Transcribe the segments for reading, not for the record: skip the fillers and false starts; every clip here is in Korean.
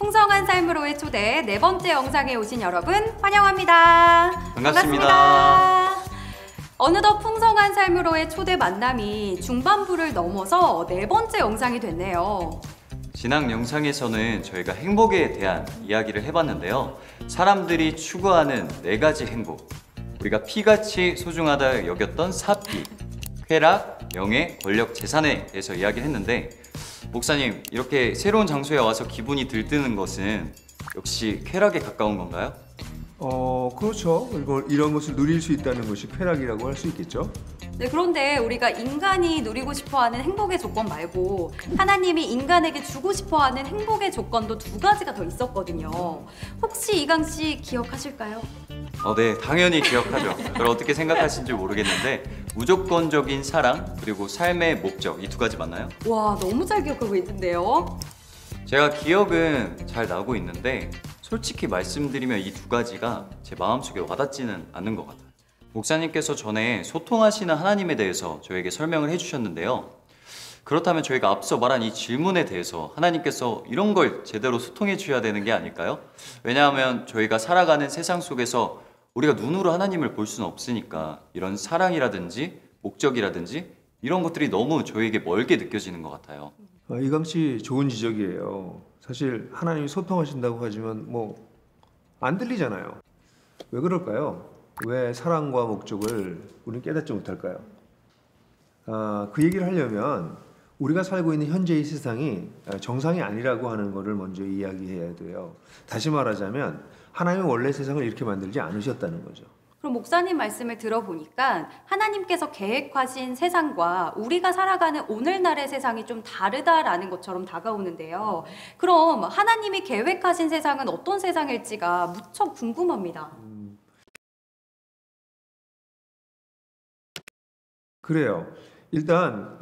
풍성한 삶으로의 초대 네 번째 영상에 오신 여러분 환영합니다. 반갑습니다. 어느덧 풍성한 삶으로의 초대 만남이 중반부를 넘어서 네 번째 영상이 됐네요. 지난 영상에서는 저희가 행복에 대한 이야기를 해봤는데요. 사람들이 추구하는 네 가지 행복, 우리가 피같이 소중하다 여겼던 사피, 쾌락, 명예, 권력, 재산에 대해서 이야기를 했는데, 목사님, 이렇게 새로운 장소에 와서 기분이 들뜨는 것은 역시 쾌락에 가까운 건가요? 그렇죠. 이런 것을 누릴 수 있다는 것이 쾌락이라고 할 수 있겠죠. 네, 그런데 우리가 인간이 누리고 싶어하는 행복의 조건 말고 하나님이 인간에게 주고 싶어하는 행복의 조건도 두 가지가 더 있었거든요. 혹시 이강 씨 기억하실까요? 네, 당연히 기억하죠. 그걸 어떻게 생각하시는지 모르겠는데, 무조건적인 사랑 그리고 삶의 목적, 이 두 가지 맞나요? 와, 너무 잘 기억하고 있는데요. 제가 기억은 잘 나고 있는데 솔직히 말씀드리면 이 두 가지가 제 마음속에 와닿지는 않는 것 같아요. 목사님께서 전에 소통하시는 하나님에 대해서 저에게 설명을 해주셨는데요. 그렇다면 저희가 앞서 말한 이 질문에 대해서 하나님께서 이런 걸 제대로 소통해 주셔야 되는 게 아닐까요? 왜냐하면 저희가 살아가는 세상 속에서 우리가 눈으로 하나님을 볼 수는 없으니까 이런 사랑이라든지 목적이라든지 이런 것들이 너무 저에게 멀게 느껴지는 것 같아요. 이강 씨 좋은 지적이에요. 사실 하나님이 소통하신다고 하지만 안 들리잖아요. 왜 그럴까요? 왜 사랑과 목적을 우리는 깨닫지 못할까요? 그 얘기를 하려면 우리가 살고 있는 현재의 세상이 정상이 아니라고 하는 것을 먼저 이야기해야 돼요. 다시 말하자면 하나님은 원래 세상을 이렇게 만들지 않으셨다는 거죠. 그럼 목사님 말씀을 들어보니까 하나님께서 계획하신 세상과 우리가 살아가는 오늘날의 세상이 좀 다르다라는 것처럼 다가오는데요. 그럼 하나님이 계획하신 세상은 어떤 세상일지가 무척 궁금합니다. 그래요. 일단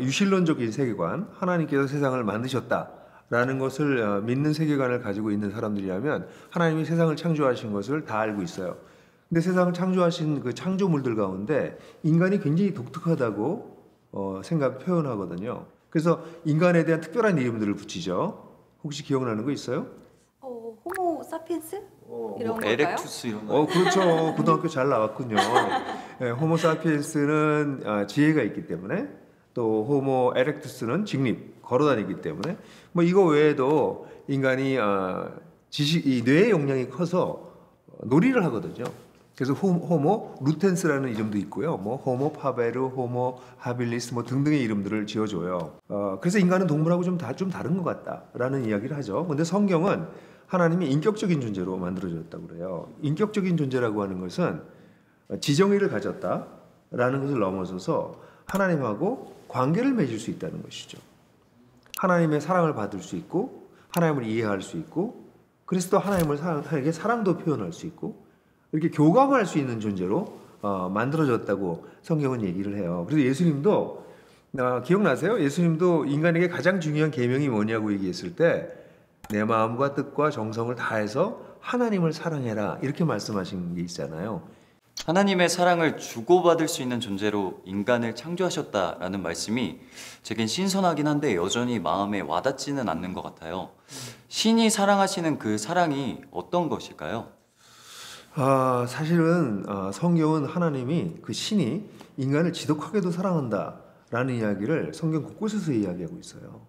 유실론적인 세계관, 하나님께서 세상을 만드셨다라는 것을 믿는 세계관을 가지고 있는 사람들이라면 하나님이 세상을 창조하신 것을 다 알고 있어요. 근데 세상을 창조하신 그 창조물들 가운데 인간이 굉장히 독특하다고 표현하거든요. 그래서 인간에 대한 특별한 이름들을 붙이죠. 혹시 기억나는 거 있어요? 호모 사피엔스? 이런 걸까요? 에렉투스 이런 거. 그렇죠. 고등학교 잘 나왔군요. 네, 호모 사피엔스는 지혜가 있기 때문에, 또 호모 에렉투스는 직립, 걸어다니기 때문에, 이거 외에도 인간이 이 뇌의 용량이 커서 놀이를 하거든요. 그래서 호모 루텐스라는 이름도 있고요. 호모 파베르, 호모 하빌리스 등등의 이름들을 지어줘요. 그래서 인간은 동물하고 좀 다른 것 같다라는 이야기를 하죠. 근데 성경은 하나님이 인격적인 존재로 만들어졌다고 그래요. 인격적인 존재라고 하는 것은 지정의를 가졌다라는 것을 넘어서서 하나님하고 관계를 맺을 수 있다는 것이죠. 하나님의 사랑을 받을 수 있고 하나님을 이해할 수 있고, 그래서 또 하나님에게 사랑도 표현할 수 있고, 이렇게 교감할 수 있는 존재로 만들어졌다고 성경은 얘기를 해요. 그래서 예수님도 기억나세요? 예수님도 인간에게 가장 중요한 계명이 뭐냐고 얘기했을 때 내 마음과 뜻과 정성을 다해서 하나님을 사랑해라, 이렇게 말씀하신 게 있잖아요. 하나님의 사랑을 주고받을 수 있는 존재로 인간을 창조하셨다라는 말씀이 제겐 신선하긴 한데 여전히 마음에 와닿지는 않는 것 같아요. 신이 사랑하시는 그 사랑이 어떤 것일까요? 사실은 성경은 하나님이 그 신이 인간을 지독하게도 사랑한다라는 이야기를 성경 곳곳에서 이야기하고 있어요.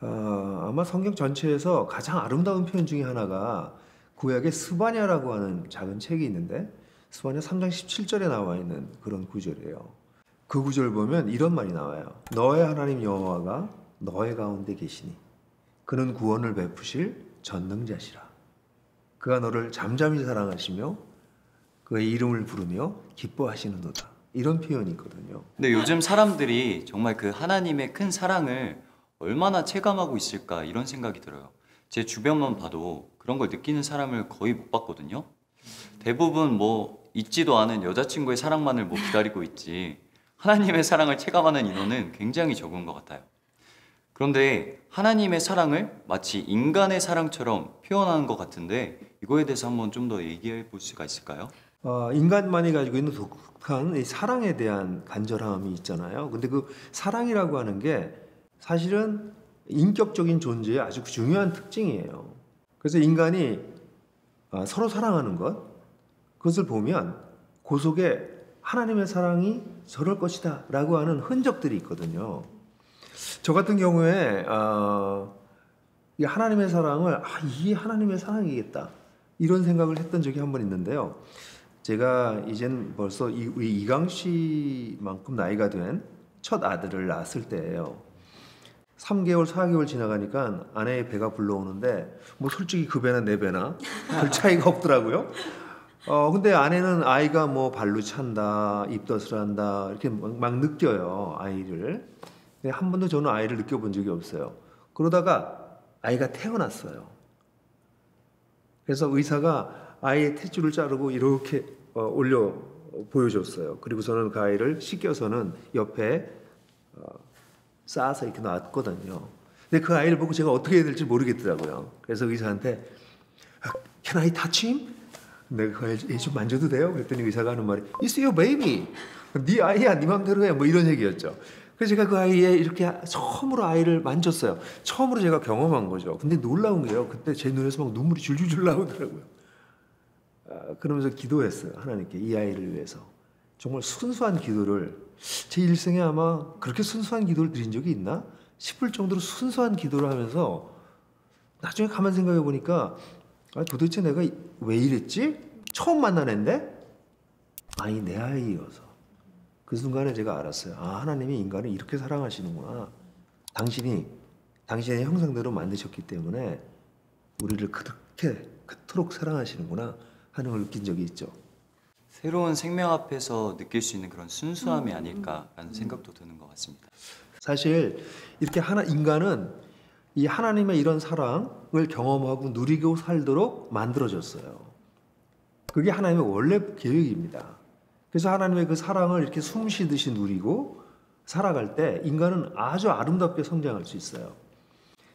아마 성경 전체에서 가장 아름다운 표현 중에 하나가 구약의 스바냐라고 하는 작은 책이 있는데, 스바냐 3장 17절에 나와 있는 그런 구절이에요. 그 구절 보면 이런 말이 나와요. 너의 하나님 여호와가 너의 가운데 계시니 그는 구원을 베푸실 전능자시라. 그가 너를 잠잠히 사랑하시며 그의 이름을 부르며 기뻐하시는도다. 이런 표현이 있거든요. 근데 요즘 사람들이 정말 그 하나님의 큰 사랑을 얼마나 체감하고 있을까, 이런 생각이 들어요. 제 주변만 봐도 그런 걸 느끼는 사람을 거의 못 봤거든요. 대부분 있지도 않은 여자친구의 사랑만을 기다리고 있지 하나님의 사랑을 체감하는 인원은 굉장히 적은 것 같아요. 그런데 하나님의 사랑을 마치 인간의 사랑처럼 표현하는 것 같은데, 이거에 대해서 한번 좀 더 얘기해 볼 수가 있을까요? 인간만이 가지고 있는 독특한 이 사랑에 대한 간절함이 있잖아요. 근데 그 사랑이라고 하는 게 사실은 인격적인 존재의 아주 중요한 특징이에요. 그래서 인간이 서로 사랑하는 것, 그것을 보면 그 속에 하나님의 사랑이 저럴 것이다 라고 하는 흔적들이 있거든요. 저 같은 경우에 이 하나님의 사랑을 이게 하나님의 사랑이겠다 이런 생각을 했던 적이 한 번 있는데요. 제가 이젠 벌써 우리 이강 씨만큼 나이가 된 첫 아들을 낳았을 때예요. 3개월, 4개월 지나가니까 아내의 배가 불러오는데 뭐 솔직히 그 배나 내 배나 별 차이가 없더라고요. 근데 아내는 아이가 뭐 발로 찬다, 입덧을 한다 이렇게 막 느껴요, 아이를. 근데 한 번도 저는 아이를 느껴본 적이 없어요. 그러다가 아이가 태어났어요. 그래서 의사가 아이의 탯줄을 자르고 이렇게 올려 보여줬어요. 그리고 저는 그 아이를 씻겨서는 옆에 쌓아서 이렇게 놨거든요. 근데 그 아이를 보고 제가 어떻게 해야 될지 모르겠더라고요. 그래서 의사한테 Can I touch him? 내가 그 아이 좀 만져도 돼요? 그랬더니 의사가 하는 말이 It's your baby. 네 아이야, 네 맘대로 해. 뭐 이런 얘기였죠. 그래서 제가 그 아이에 이렇게 처음으로 아이를 만졌어요. 처음으로 제가 경험한 거죠. 근데 놀라운 게요. 그때 제 눈에서 막 눈물이 줄줄줄 나오더라고요. 그러면서 기도했어요. 하나님께 이 아이를 위해서. 정말 순수한 기도를 제 일생에 아마 그렇게 순수한 기도를 드린 적이 있나 싶을 정도로 순수한 기도를 하면서 나중에 가만 생각해 보니까 도대체 내가 왜 이랬지? 처음 만난 애인데 내 아이여서 그 순간에 제가 알았어요. 하나님이 인간을 이렇게 사랑하시는구나. 당신의 형상대로 만드셨기 때문에 우리를 그토록 사랑하시는구나 하는 걸 느낀 적이 있죠. 새로운 생명 앞에서 느낄 수 있는 그런 순수함이 아닐까라는 생각도 드는 것 같습니다. 사실 이렇게 인간은 이 하나님의 이런 사랑을 경험하고 누리고 살도록 만들어졌어요. 그게 하나님의 원래 계획입니다. 그래서 하나님의 그 사랑을 이렇게 숨쉬듯이 누리고 살아갈 때 인간은 아주 아름답게 성장할 수 있어요.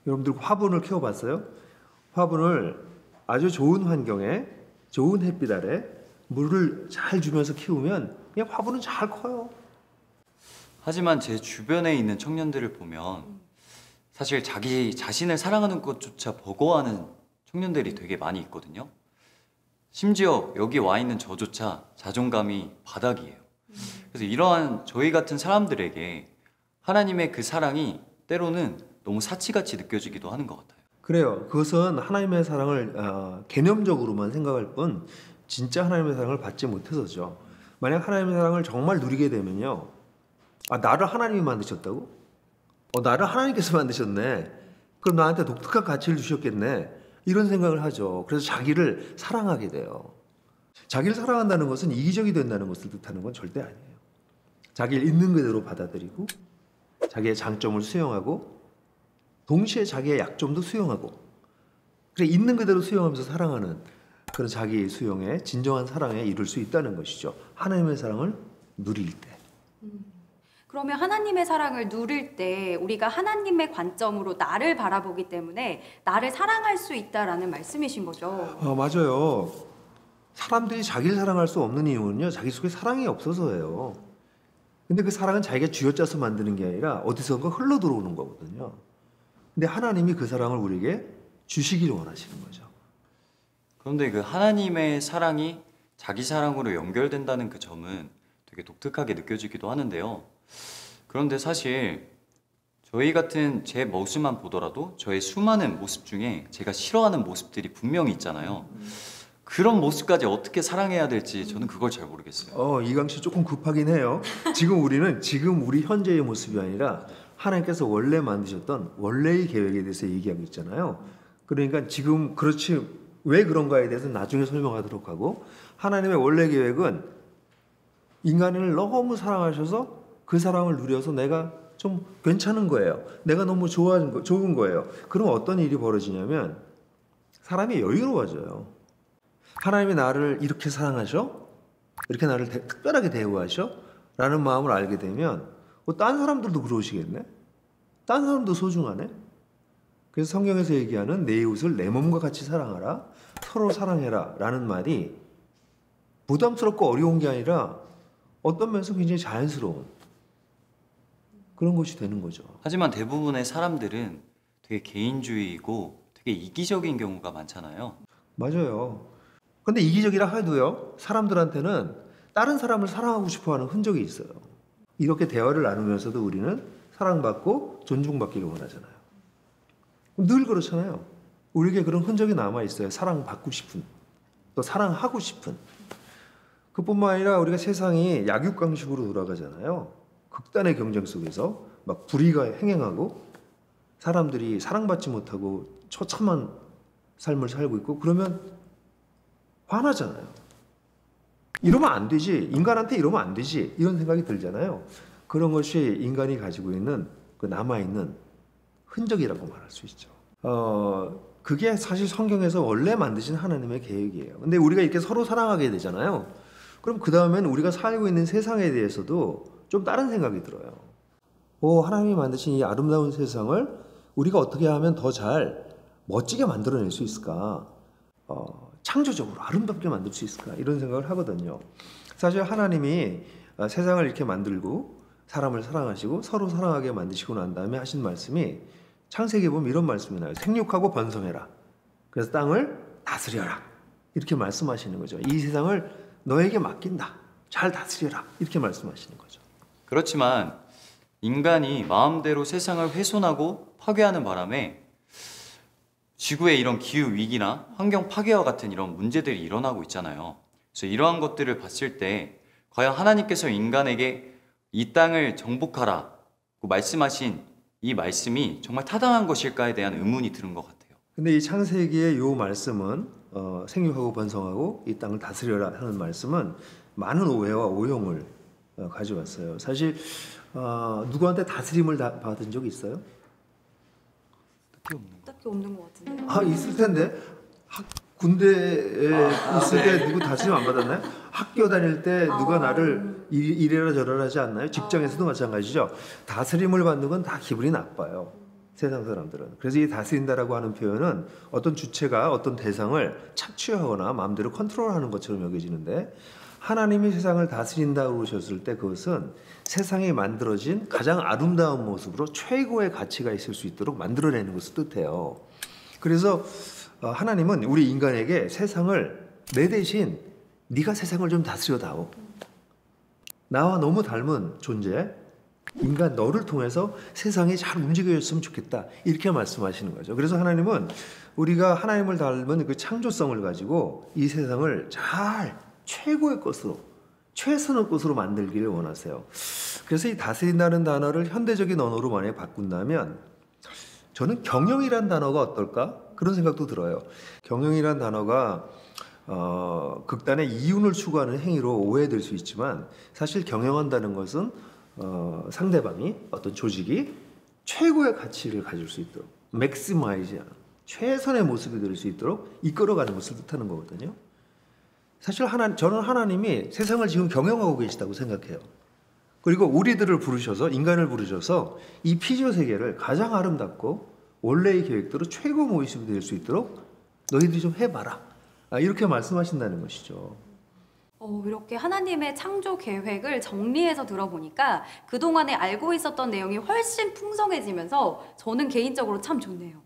여러분들 화분을 키워봤어요? 화분을 아주 좋은 환경에 좋은 햇빛 아래 물을 잘 주면서 키우면 그냥 화분은 잘 커요. 하지만 제 주변에 있는 청년들을 보면 사실 자기 자신을 사랑하는 것조차 버거워하는 청년들이 되게 많이 있거든요. 심지어 여기 와 있는 저조차 자존감이 바닥이에요. 그래서 이러한 저희 같은 사람들에게 하나님의 그 사랑이 때로는 너무 사치같이 느껴지기도 하는 것 같아요. 그래요. 그것은 하나님의 사랑을 개념적으로만 생각할 뿐 진짜 하나님의 사랑을 받지 못해서죠. 만약 하나님의 사랑을 정말 누리게 되면요. 나를 하나님이 만드셨다고? 나를 하나님께서 만드셨네. 그럼 나한테 독특한 가치를 주셨겠네. 이런 생각을 하죠. 그래서 자기를 사랑하게 돼요. 자기를 사랑한다는 것은 이기적이 된다는 것을 뜻하는 건 절대 아니에요. 자기를 있는 그대로 받아들이고 자기의 장점을 수용하고 동시에 자기의 약점도 수용하고 그래 있는 그대로 수용하면서 사랑하는 그런 자기 수용의 진정한 사랑에 이룰 수 있다는 것이죠. 하나님의 사랑을 누릴 때. 그러면 하나님의 사랑을 누릴 때 우리가 하나님의 관점으로 나를 바라보기 때문에 나를 사랑할 수 있다라는 말씀이신 거죠. 맞아요. 사람들이 자기를 사랑할 수 없는 이유는요. 자기 속에 사랑이 없어서예요. 근데 그 사랑은 자기가 쥐어짜서 만드는 게 아니라 어디선가 흘러 들어오는 거거든요. 근데 하나님이 그 사랑을 우리에게 주시기를 원하시는 거죠. 그런데 그 하나님의 사랑이 자기 사랑으로 연결된다는 그 점은 되게 독특하게 느껴지기도 하는데요. 그런데 사실 저희 같은 제 모습만 보더라도 저의 수많은 모습 중에 제가 싫어하는 모습들이 분명히 있잖아요. 그런 모습까지 어떻게 사랑해야 될지 저는 그걸 잘 모르겠어요. 이강 씨 조금 급하긴 해요. 지금 우리 현재의 모습이 아니라 하나님께서 원래 만드셨던 원래의 계획에 대해서 얘기하고 있잖아요. 그러니까 지금 그렇지 왜 그런가에 대해서 나중에 설명하도록 하고 하나님의 원래 계획은 인간을 너무 사랑하셔서 그 사랑을 누려서 내가 좀 괜찮은 거예요. 내가 너무 좋은 거예요. 그럼 어떤 일이 벌어지냐면 사람이 여유로워져요. 하나님이 나를 이렇게 사랑하셔? 이렇게 나를 특별하게 대우하셔? 라는 마음을 알게 되면 딴 사람들도 그러시겠네? 딴 사람도 소중하네? 그래서 성경에서 얘기하는 내 이웃을 내 몸과 같이 사랑하라, 서로 사랑해라 라는 말이 부담스럽고 어려운 게 아니라 어떤 면에서 굉장히 자연스러운 그런 것이 되는 거죠. 하지만 대부분의 사람들은 되게 개인주의이고 되게 이기적인 경우가 많잖아요. 맞아요. 근데 이기적이라 해도요, 사람들한테는 다른 사람을 사랑하고 싶어하는 흔적이 있어요. 이렇게 대화를 나누면서도 우리는 사랑받고 존중받기를 원하잖아요. 늘 그렇잖아요. 우리에게 그런 흔적이 남아 있어요. 사랑받고 싶은, 또 사랑하고 싶은. 그뿐만 아니라 우리가 세상이 약육강식으로 돌아가잖아요. 극단의 경쟁 속에서 막 불의가 행행하고 사람들이 사랑받지 못하고 처참한 삶을 살고 있고 그러면 화나잖아요. 이러면 안 되지. 인간한테 이러면 안 되지. 이런 생각이 들잖아요. 그런 것이 인간이 가지고 있는 그 남아있는 흔적이라고 말할 수 있죠. 그게 사실 성경에서 원래 만드신 하나님의 계획이에요. 근데 우리가 이렇게 서로 사랑하게 되잖아요. 그럼 그 다음엔 우리가 살고 있는 세상에 대해서도 좀 다른 생각이 들어요. 하나님이 만드신 이 아름다운 세상을 우리가 어떻게 하면 더 잘 멋지게 만들어낼 수 있을까? 창조적으로 아름답게 만들 수 있을까? 이런 생각을 하거든요. 사실 하나님이 세상을 이렇게 만들고 사람을 사랑하시고 서로 사랑하게 만드시고 난 다음에 하신 말씀이 창세기에 보면 이런 말씀이 나와요. 생육하고 번성해라. 그래서 땅을 다스려라. 이렇게 말씀하시는 거죠. 이 세상을 너에게 맡긴다. 잘 다스려라. 이렇게 말씀하시는 거죠. 그렇지만 인간이 마음대로 세상을 훼손하고 파괴하는 바람에 지구의 이런 기후 위기나 환경 파괴와 같은 이런 문제들이 일어나고 있잖아요. 그래서 이러한 것들을 봤을 때 과연 하나님께서 인간에게 이 땅을 정복하라고 말씀하신 이 말씀이 정말 타당한 것일까에 대한 의문이 드는 것 같아요. 근데 이 창세기의 이 말씀은 생육하고 번성하고 이 땅을 다스려라 하는 말씀은 많은 오해와 오용을 가져왔어요. 사실 누구한테 다스림을 받은 적 있어요? 딱히 없는 것 같은데요. 있을 텐데 군대에 있을 때 누구 다스림 안 받았나요? 학교 다닐 때 누가 나를 이래라 저래라 하지 않나요? 직장에서도 마찬가지죠. 다스림을 받는 건 다 기분이 나빠요. 세상 사람들은. 그래서 이 다스린다라고 하는 표현은 어떤 주체가 어떤 대상을 착취하거나 마음대로 컨트롤하는 것처럼 여겨지는데 하나님이 세상을 다스린다고 그러셨을 때 그것은 세상에 만들어진 가장 아름다운 모습으로 최고의 가치가 있을 수 있도록 만들어내는 것을 뜻해요. 그래서 하나님은 우리 인간에게 세상을 내 대신 네가 세상을 좀 다스려다오. 나와 너무 닮은 존재, 인간 너를 통해서 세상이 잘 움직여졌으면 좋겠다. 이렇게 말씀하시는 거죠. 그래서 하나님은 우리가 하나님을 닮은 그 창조성을 가지고 이 세상을 잘 최고의 것으로, 최선의 것으로 만들기를 원하세요. 그래서 이 다스린다는 단어를 현대적인 언어로 만약에 바꾼다면 저는 경영이란 단어가 어떨까? 그런 생각도 들어요. 경영이란 단어가 극단의 이윤을 추구하는 행위로 오해될 수 있지만 사실 경영한다는 것은 상대방이 어떤 조직이 최고의 가치를 가질 수 있도록 맥시마이즈하는 최선의 모습이 될 수 있도록 이끌어가는 것을 뜻하는 거거든요. 사실 저는 하나님이 세상을 지금 경영하고 계시다고 생각해요. 그리고 우리들을 부르셔서 인간을 부르셔서 이 피조 세계를 가장 아름답고 원래의 계획대로 최고 모습이 될 수 있도록 너희들이 좀 해봐라. 이렇게 말씀하신다는 것이죠. 이렇게 하나님의 창조 계획을 정리해서 들어보니까 그동안에 알고 있었던 내용이 훨씬 풍성해지면서 저는 개인적으로 참 좋네요.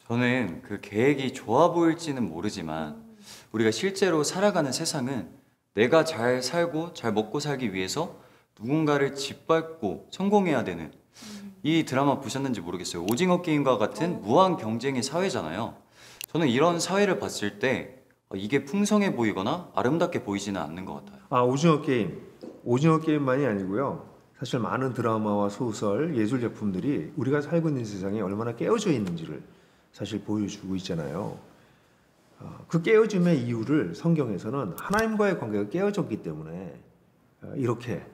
저는 그 계획이 좋아 보일지는 모르지만 우리가 실제로 살아가는 세상은 내가 잘 살고 잘 먹고 살기 위해서 누군가를 짓밟고 성공해야 되는 이 드라마 보셨는지 모르겠어요. 오징어 게임과 같은 무한 경쟁의 사회잖아요. 저는 이런 사회를 봤을 때 이게 풍성해 보이거나 아름답게 보이지는 않는 것 같아요. 오징어 게임만이 아니고요. 사실 많은 드라마와 소설, 예술 작품들이 우리가 살고 있는 세상에 얼마나 깨어져 있는지를 사실 보여주고 있잖아요. 그 깨어짐의 이유를 성경에서는 하나님과의 관계가 깨어졌기 때문에 이렇게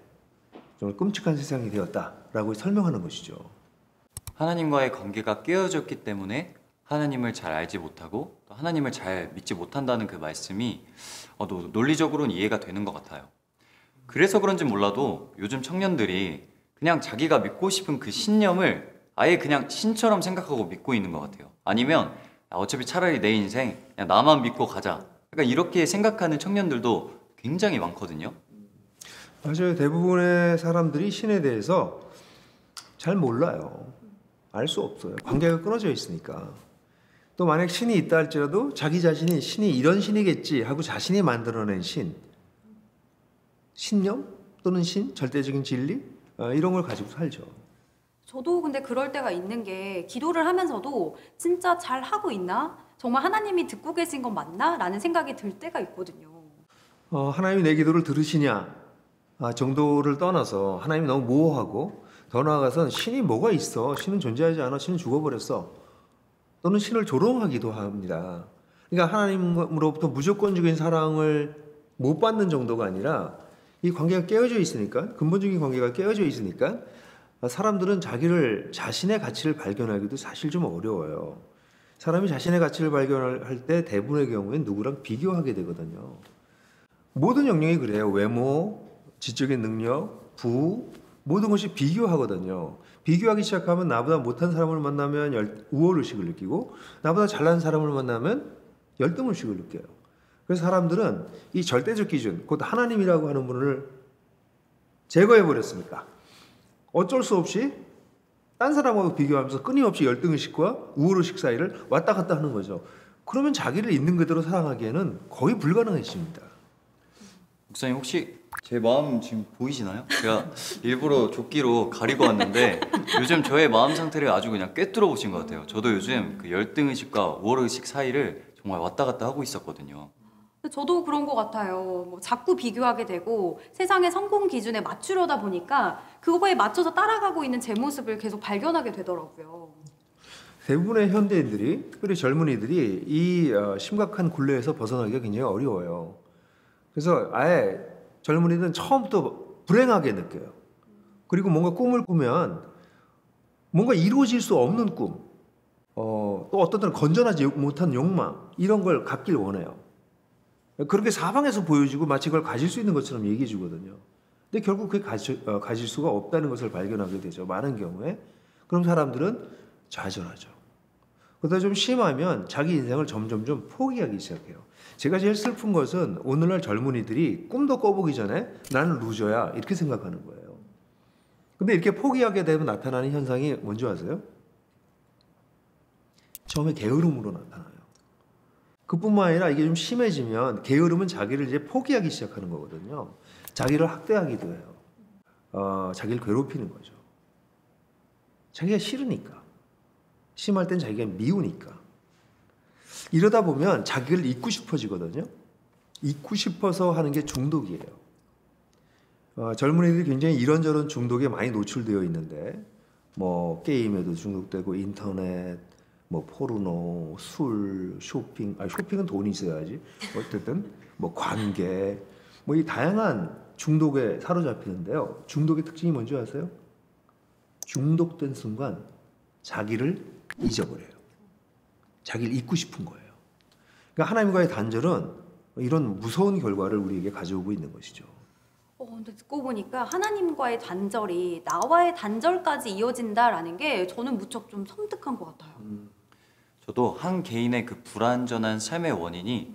정말 끔찍한 세상이 되었다라고 설명하는 것이죠. 하나님과의 관계가 깨어졌기 때문에 하나님을 잘 알지 못하고 또 하나님을 잘 믿지 못한다는 그 말씀이 논리적으로는 이해가 되는 것 같아요. 그래서 그런지 몰라도 요즘 청년들이 그냥 자기가 믿고 싶은 그 신념을 아예 그냥 신처럼 생각하고 믿고 있는 것 같아요. 아니면 어차피 차라리 내 인생 그냥 나만 믿고 가자. 그러니까 이렇게 생각하는 청년들도 굉장히 많거든요. 맞아요. 대부분의 사람들이 신에 대해서 잘 몰라요. 알 수 없어요. 관계가 끊어져 있으니까. 또 만약 신이 있다 할지라도 자기 자신이 신이 이런 신이겠지 하고 자신이 만들어낸 신념 또는 절대적인 진리 이런 걸 가지고 살죠. 저도 근데 그럴 때가 있는 게 기도를 하면서도 진짜 잘 하고 있나? 정말 하나님이 듣고 계신 건 맞나? 라는 생각이 들 때가 있거든요. 하나님이 내 기도를 들으시냐 정도를 떠나서 하나님이 너무 모호하고 더 나아가서는 신이 뭐가 있어? 신은 존재하지 않아. 신은 죽어버렸어. 또는 신을 조롱하기도 합니다. 그러니까 하나님으로부터 무조건적인 사랑을 못 받는 정도가 아니라 이 관계가 깨어져 있으니까, 근본적인 관계가 깨어져 있으니까 사람들은 자신의 가치를 발견하기도 사실 좀 어려워요. 사람이 자신의 가치를 발견할 때 대부분의 경우엔 누구랑 비교하게 되거든요. 모든 영역이 그래요. 외모, 지적인 능력, 모든 것이 비교하거든요. 비교하기 시작하면 나보다 못한 사람을 만나면 우월의식을 느끼고 나보다 잘난 사람을 만나면 열등의식을 느껴요. 그래서 사람들은 이 절대적 기준, 곧 하나님이라고 하는 분을 제거해버렸으니까 어쩔 수 없이 딴 사람하고 비교하면서 끊임없이 열등의식과 우월의식 사이를 왔다 갔다 하는 거죠. 그러면 자기를 있는 그대로 사랑하기에는 거의 불가능해집니다. 목사님 혹시 제 마음 지금 보이시나요? 제가 일부러 조끼로 가리고 왔는데 요즘 저의 마음 상태를 아주 그냥 꿰뚫어 보신 것 같아요. 저도 요즘 그 열등의식과 우월의식 사이를 정말 왔다 갔다 하고 있었거든요. 저도 그런 것 같아요. 뭐 자꾸 비교하게 되고 세상의 성공 기준에 맞추려다 보니까 그거에 맞춰서 따라가고 있는 제 모습을 계속 발견하게 되더라고요. 대부분의 현대인들이 그리고 젊은이들이 이 심각한 굴레에서 벗어나기가 굉장히 어려워요. 그래서 아예 젊은이들은 처음부터 불행하게 느껴요. 그리고 뭔가 꿈을 꾸면 뭔가 이루어질 수 없는 꿈, 또 어떤 때는 건전하지 못한 욕망 이런 걸 갖길 원해요. 그렇게 사방에서 보여지고 마치 그걸 가질 수 있는 것처럼 얘기해 주거든요. 근데 결국 그게 가질 수가 없다는 것을 발견하게 되죠. 많은 경우에. 그럼 사람들은 좌절하죠. 그러다 좀 심하면 자기 인생을 점점 좀 포기하기 시작해요. 제가 제일 슬픈 것은 오늘날 젊은이들이 꿈도 꿔보기 전에 나는 루저야 이렇게 생각하는 거예요. 근데 이렇게 포기하게 되면 나타나는 현상이 뭔지 아세요? 처음에 게으름으로 나타나요. 그뿐만 아니라 이게 좀 심해지면 게으름은 자기를 이제 포기하기 시작하는 거거든요. 자기를 학대하기도 해요. 자기를 괴롭히는 거죠. 자기가 싫으니까. 심할 땐 자기가 미우니까. 이러다 보면 자기를 잊고 싶어지거든요. 잊고 싶어서 하는 게 중독이에요. 젊은이들이 굉장히 이런저런 중독에 많이 노출되어 있는데 뭐 게임에도 중독되고 인터넷, 뭐 포르노, 술, 쇼핑, 쇼핑은 돈이 있어야지. 어쨌든 뭐 관계, 뭐 이 다양한 중독에 사로잡히는데요. 중독의 특징이 뭔지 아세요? 중독된 순간 자기를 잊어버려요. 자기를 잊고 싶은 거예요. 그러니까 하나님과의 단절은 이런 무서운 결과를 우리에게 가져오고 있는 것이죠. 근데 듣고 보니까 하나님과의 단절이 나와의 단절까지 이어진다라는 게 저는 무척 좀 섬뜩한 것 같아요. 저도 한 개인의 그 불완전한 삶의 원인이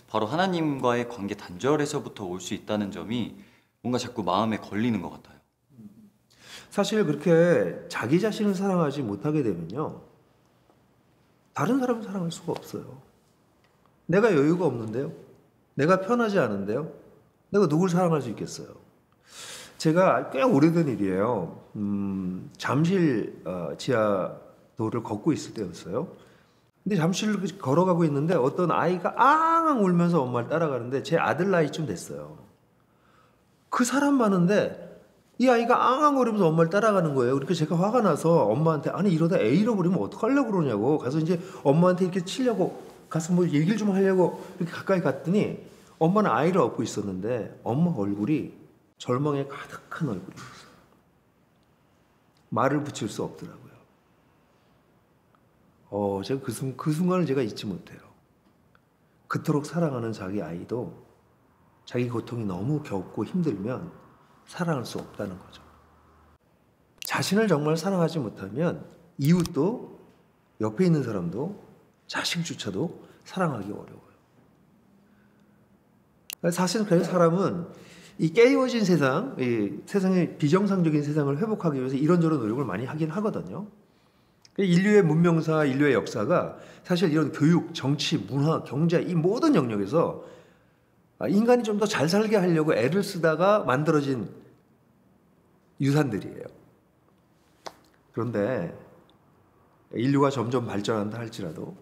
바로 하나님과의 관계 단절에서부터 올 수 있다는 점이 뭔가 자꾸 마음에 걸리는 것 같아요. 사실 그렇게 자기 자신을 사랑하지 못하게 되면요. 다른 사람을 사랑할 수가 없어요. 내가 여유가 없는데요. 내가 편하지 않은데요. 내가 누굴 사랑할 수 있겠어요. 제가 꽤 오래된 일이에요. 잠실 지하도를 걷고 있을 때였어요. 근데 잠실을 걸어가고 있는데 어떤 아이가 앙앙 울면서 엄마를 따라가는데 제 아들 나이쯤 됐어요. 그 사람 많은데 이 아이가 앙앙거리면서 엄마를 따라가는 거예요. 그러니까 제가 화가 나서 엄마한테 아니 이러다 애 잃어버리면 어떡하려고 그러냐고 가서 이제 엄마한테 이렇게 치려고 가서 뭐 얘기를 좀 하려고 이렇게 가까이 갔더니 엄마는 아이를 업고 있었는데 엄마 얼굴이 절망에 가득한 얼굴이었어요. 말을 붙일 수 없더라고요. 제가 그 순간을 제가 잊지 못해요. 그토록 사랑하는 자기 아이도 자기 고통이 너무 겪고 힘들면 사랑할 수 없다는 거죠. 자신을 정말 사랑하지 못하면 이웃도 옆에 있는 사람도 자식조차도 사랑하기 어려워요. 사실 그래서 사람은 이 깨어진 세상, 이 세상의 비정상적인 세상을 회복하기 위해서 이런저런 노력을 많이 하긴 하거든요. 인류의 문명사, 인류의 역사가 사실 이런 교육, 정치, 문화, 경제 이 모든 영역에서 인간이 좀 더 잘 살게 하려고 애를 쓰다가 만들어진 유산들이에요. 그런데 인류가 점점 발전한다 할지라도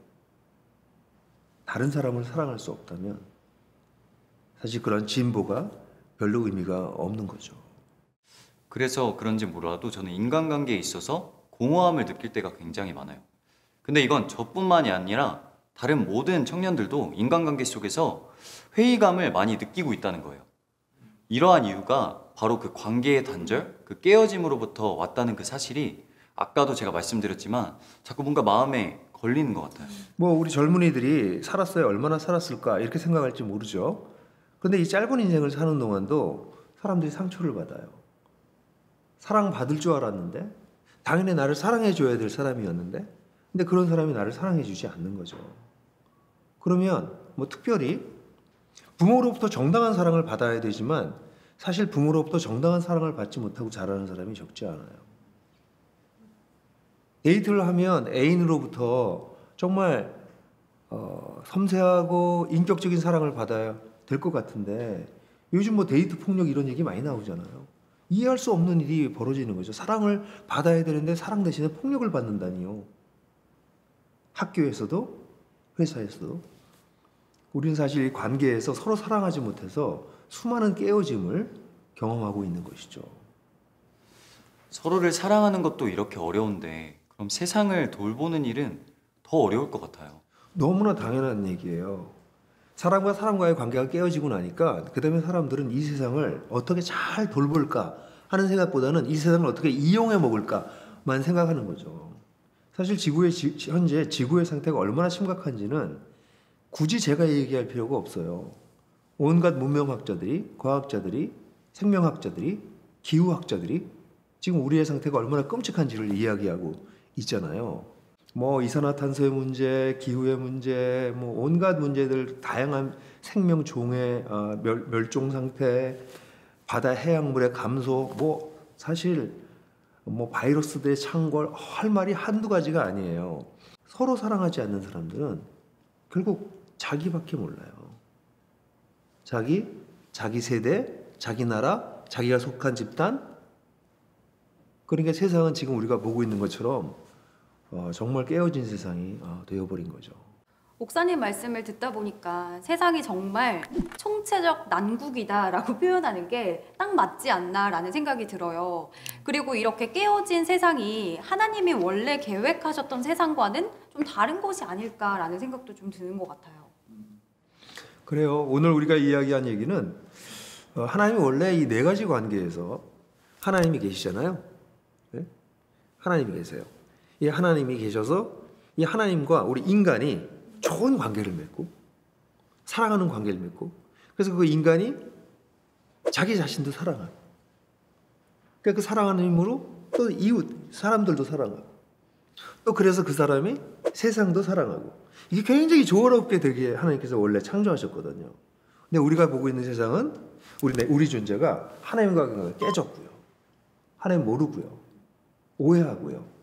다른 사람을 사랑할 수 없다면 사실 그런 진보가 별로 의미가 없는 거죠. 그래서 그런지 몰라도 저는 인간관계에 있어서 공허함을 느낄 때가 굉장히 많아요. 근데 이건 저뿐만이 아니라 다른 모든 청년들도 인간관계 속에서 회의감을 많이 느끼고 있다는 거예요. 이러한 이유가 바로 그 관계의 단절, 그 깨어짐으로부터 왔다는 그 사실이 아까도 제가 말씀드렸지만 자꾸 뭔가 마음에 걸리는 것 같아요. 뭐 우리 젊은이들이 살았어야 얼마나 살았을까 이렇게 생각할지 모르죠. 그런데 이 짧은 인생을 사는 동안도 사람들이 상처를 받아요. 사랑받을 줄 알았는데 당연히 나를 사랑해 줘야 될 사람이었는데 근데 그런 사람이 나를 사랑해 주지 않는 거죠. 그러면 뭐 특별히 부모로부터 정당한 사랑을 받아야 되지만 사실 부모로부터 정당한 사랑을 받지 못하고 자라는 사람이 적지 않아요. 데이트를 하면 애인으로부터 정말 섬세하고 인격적인 사랑을 받아야 될 것 같은데 요즘 뭐 데이트 폭력 이런 얘기 많이 나오잖아요. 이해할 수 없는 일이 벌어지는 거죠. 사랑을 받아야 되는데 사랑 대신에 폭력을 받는다니요. 학교에서도 회사에서도 우리는 사실 이 관계에서 서로 사랑하지 못해서 수많은 깨어짐을 경험하고 있는 것이죠. 서로를 사랑하는 것도 이렇게 어려운데 그럼 세상을 돌보는 일은 더 어려울 것 같아요. 너무나 당연한 얘기예요. 사람과 사람과의 관계가 깨어지고 나니까 그 다음에 사람들은 이 세상을 어떻게 잘 돌볼까 하는 생각보다는 이 세상을 어떻게 이용해 먹을까만 생각하는 거죠. 사실 현재 지구의 상태가 얼마나 심각한지는 굳이 제가 얘기할 필요가 없어요. 온갖 문명학자들이, 과학자들이, 생명학자들이, 기후학자들이 지금 우리의 상태가 얼마나 끔찍한지를 이야기하고 있잖아요. 뭐 이산화탄소의 문제, 기후의 문제, 뭐 온갖 문제들, 다양한 생명 종의 멸종 상태, 바다 해양물의 감소, 뭐 사실 뭐 바이러스들의 창궐 할 말이 한두 가지가 아니에요. 서로 사랑하지 않는 사람들은 결국 자기밖에 몰라요. 자기 세대, 자기 나라, 자기가 속한 집단. 그러니까 세상은 지금 우리가 보고 있는 것처럼 정말 깨어진 세상이 되어버린 거죠. 목사님 말씀을 듣다 보니까 세상이 정말 총체적 난국이다라고 표현하는 게 딱 맞지 않나라는 생각이 들어요. 그리고 이렇게 깨어진 세상이 하나님이 원래 계획하셨던 세상과는 좀 다른 것이 아닐까라는 생각도 좀 드는 것 같아요. 그래요. 오늘 우리가 이야기한 얘기는 하나님이 원래 이 네 가지 관계에서 하나님이 계시잖아요. 네? 하나님이 계세요. 이 하나님이 계셔서 이 하나님과 우리 인간이 좋은 관계를 맺고 사랑하는 관계를 맺고 그래서 그 인간이 자기 자신도 사랑하고 그러니까 그 사랑하는 힘으로 또 이웃 사람들도 사랑하고 또 그래서 그 사람이 세상도 사랑하고 이게 굉장히 조화롭게 되게 하나님께서 원래 창조하셨거든요. 근데 우리가 보고 있는 세상은 우리 존재가 하나님과 관계가 깨졌고요. 하나님 모르고요. 오해하고요.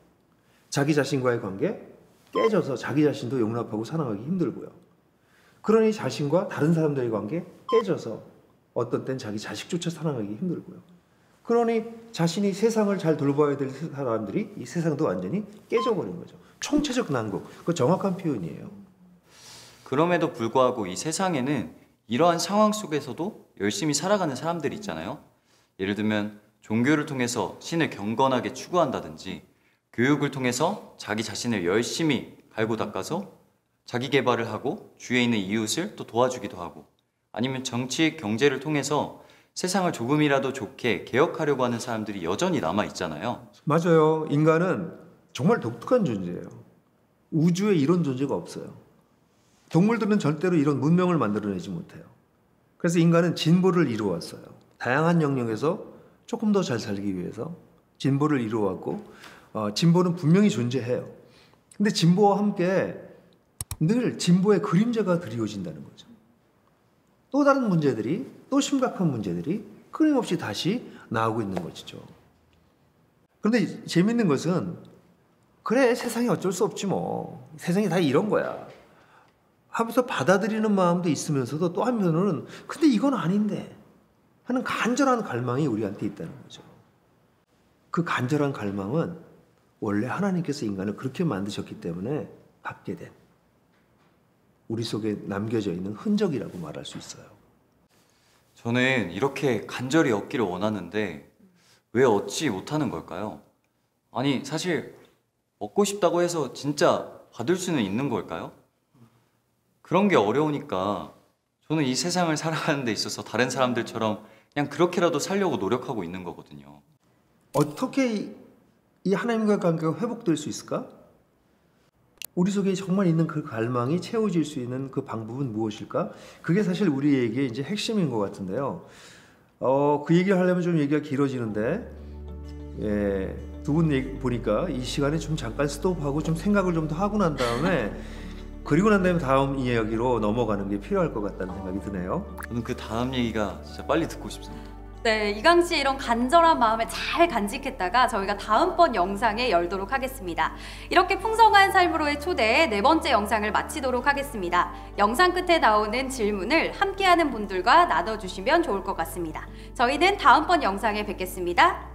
자기 자신과의 관계 깨져서 자기 자신도 용납하고 사랑하기 힘들고요. 그러니 자신과 다른 사람들의 관계 깨져서 어떤 땐 자기 자식조차 사랑하기 힘들고요. 그러니 자신이 세상을 잘 돌봐야 될 사람들이 이 세상도 완전히 깨져버린 거죠. 총체적 난국. 그 정확한 표현이에요. 그럼에도 불구하고 이 세상에는 이러한 상황 속에서도 열심히 살아가는 사람들이 있잖아요. 예를 들면 종교를 통해서 신을 경건하게 추구한다든지 교육을 통해서 자기 자신을 열심히 갈고 닦아서 자기 개발을 하고 주위에 있는 이웃을 또 도와주기도 하고 아니면 정치, 경제를 통해서 세상을 조금이라도 좋게 개혁하려고 하는 사람들이 여전히 남아 있잖아요. 맞아요. 인간은 정말 독특한 존재예요. 우주에 이런 존재가 없어요. 동물들은 절대로 이런 문명을 만들어내지 못해요. 그래서 인간은 진보를 이루어왔어요. 다양한 영역에서 조금 더 잘 살기 위해서 진보를 이루어왔고 진보는 분명히 존재해요. 근데 진보와 함께 늘 진보의 그림자가 드리워진다는 거죠. 또 다른 문제들이 또 심각한 문제들이 끊임없이 다시 나오고 있는 것이죠. 그런데 재밌는 것은 그래 세상이 어쩔 수 없지 뭐 세상이 다 이런 거야 하면서 받아들이는 마음도 있으면서도 또 한편으로는 근데 이건 아닌데 하는 간절한 갈망이 우리한테 있다는 거죠. 그 간절한 갈망은 원래 하나님께서 인간을 그렇게 만드셨기 때문에 갖게 된 우리 속에 남겨져 있는 흔적이라고 말할 수 있어요. 저는 이렇게 간절히 얻기를 원하는데 왜 얻지 못하는 걸까요? 아니, 사실 얻고 싶다고 해서 진짜 받을 수는 있는 걸까요? 그런 게 어려우니까 저는 이 세상을 살아가는 데 있어서 다른 사람들처럼 그냥 그렇게라도 살려고 노력하고 있는 거거든요. 어떻게 이 하나님과의 관계가 회복될 수 있을까? 우리 속에 정말 있는 그 갈망이 채워질 수 있는 그 방법은 무엇일까? 그게 사실 우리에게 이제 핵심인 것 같은데요. 그 얘기를 하려면 좀 얘기가 길어지는데, 예, 두 분 보니까 이 시간에 좀 잠깐 스톱하고 좀 생각을 좀 더 하고 난 다음에 그리고 난 다음에 다음 이야기로 넘어가는 게 필요할 것 같다는 생각이 드네요. 저는 그 다음 얘기가 진짜 빨리 듣고 싶습니다. 네, 이강 씨 이런 간절한 마음을 잘 간직했다가 저희가 다음번 영상에 열도록 하겠습니다. 이렇게 풍성한 삶으로의 초대 4번째 영상을 마치도록 하겠습니다. 영상 끝에 나오는 질문을 함께하는 분들과 나눠주시면 좋을 것 같습니다. 저희는 다음번 영상에 뵙겠습니다.